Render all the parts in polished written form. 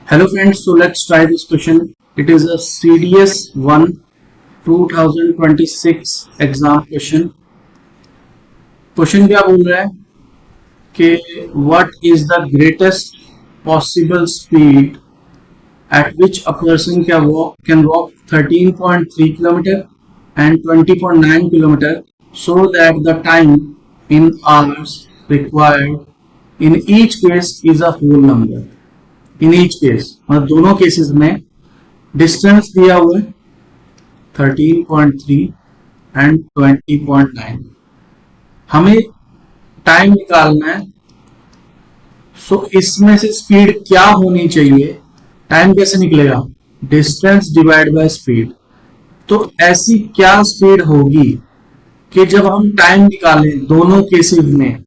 Hello friends, so let's try this question. It is a CDS 1 2026 exam question क्या बोल रहा है कि what is the greatest possible speed at which a person can walk 13.3 km and 20.9 km so that the time in hours required in each case is a whole number. In each case मतलब दोनों cases में distance दिया हुआ है 13.3 and 20.9. हमें time निकालना है. सो इसमें से स्पीड क्या होनी चाहिए, टाइम कैसे निकलेगा, डिस्टेंस डिवाइड बाय स्पीड. तो ऐसी क्या स्पीड होगी कि जब हम टाइम निकालें दोनों केसेस में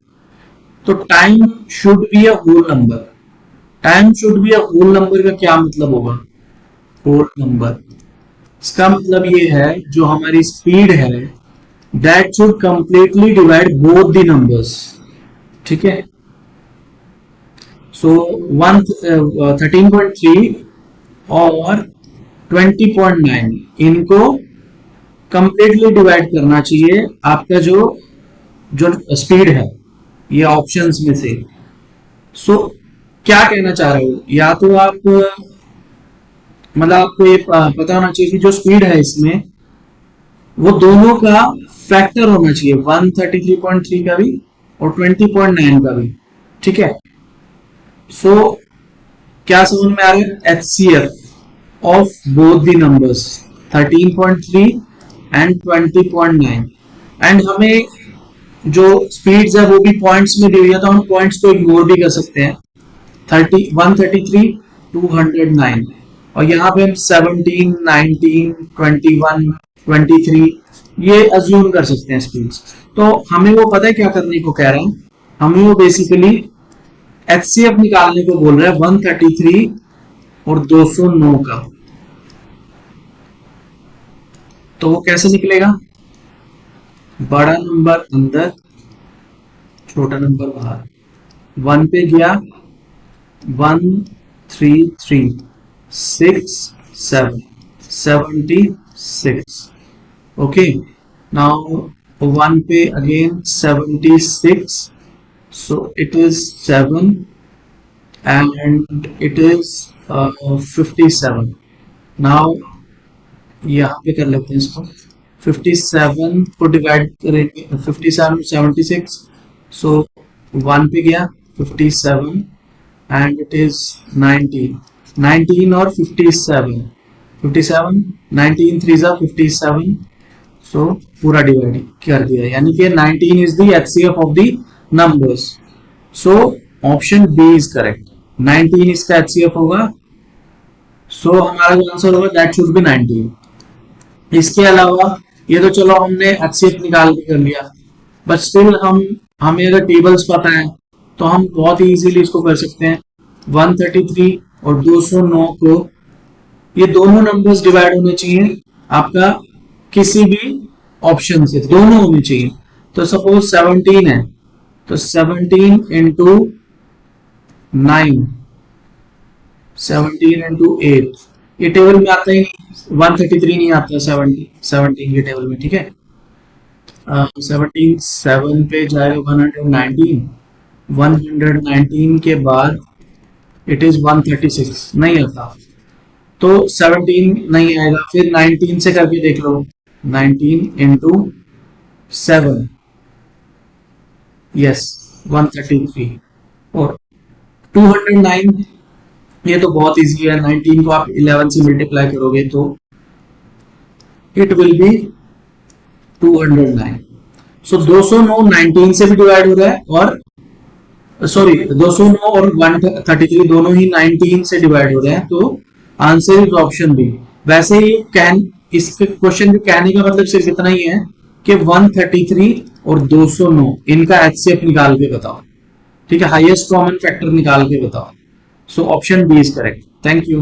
तो time should be a whole number. Time should be a whole number का क्या मतलब होगा, होल नंबर. इसका मतलब ये है जो हमारी स्पीड है that should completely divide both the numbers. ठीक है. सो 13.3 और 20.9 इनको कंप्लीटली डिवाइड करना चाहिए आपका जो स्पीड है ये ऑप्शंस में से. सो क्या कहना चाह रहे हो, या तो आप मतलब आपको ये पता होना चाहिए कि जो स्पीड है इसमें वो दोनों का फैक्टर होना चाहिए, 133.3 का भी और 20.9 का भी. ठीक है. सो क्या समझ में आ रहा है, HCF of both the numbers 13.3 and 20.9. And हमें जो स्पीड्स है वो भी पॉइंट्स में दे दिया था, हम पॉइंट्स को इग्नोर भी कर सकते हैं. 133, 209 और यहाँ पे हम 17, 19, 21, 23 ये अज्यूम कर सकते हैं स्पीड्स. तो हमें वो पता है क्या करने को कह रहे हैं, हमें वो बेसिकली HCF निकालने को बोल रहा है 133 और 209 का. तो वो कैसे निकलेगा, बड़ा नंबर अंदर छोटा नंबर बाहर. 1 पे गया 1 3 3 6 7 76. okay, now 1 पे again 76, so it is 7 and it is 57. now यहाँ पे कर लेते हैं इसको, 57 को डिवाइड करेंगे 57 76, so 1 पे गया 57 and it is 19 और 57 19 3 57, so पूरा डिवाइड कर दिया, यानी कि 19 is the HCF of the numbers. so option B is correct. 19 इसका HCF होगा, so हमारा जो आंसर होगा that should be 19. इसके अलावा ये तो चलो हमने HCF निकाल के कर लिया, बट स्टिल हमें अगर टेबल्स पता है तो हम बहुत ही इजीली इसको कर सकते हैं. 133 और 209 को ये दोनों नंबर्स डिवाइड होने चाहिए आपका किसी भी ऑप्शन से, दोनों होने चाहिए. तो सपोज 17 है तो 17 इंटू 9, 17 इंटू 8 ये टेबल में आता ही नहीं, 133 नहीं आता 17 के टेबल में. ठीक है. 17 7 पे जाएगा 119 के बाद इट इज 136 नहीं आता, तो 17 नहीं आएगा. फिर 19 से करके देख लो, 19 इंटू 7 यस 133 और 209 ये तो बहुत इजी है. 19 को आप 11 से मल्टीप्लाई करोगे तो इट विल बी 209. सो 209 19 से भी डिवाइड हो रहा है और सॉरी 209 और 133 दोनों ही 19 से डिवाइड हो रहे हैं, तो आंसर इज ऑप्शन बी. वैसे ही इसके क्वेश्चन के कहने का मतलब सिर्फ इतना ही है कि 133 और 209 इनका HCF निकाल के बताओ. ठीक है, हाईएस्ट कॉमन फैक्टर निकाल के बताओ. So option B is correct. Thank you.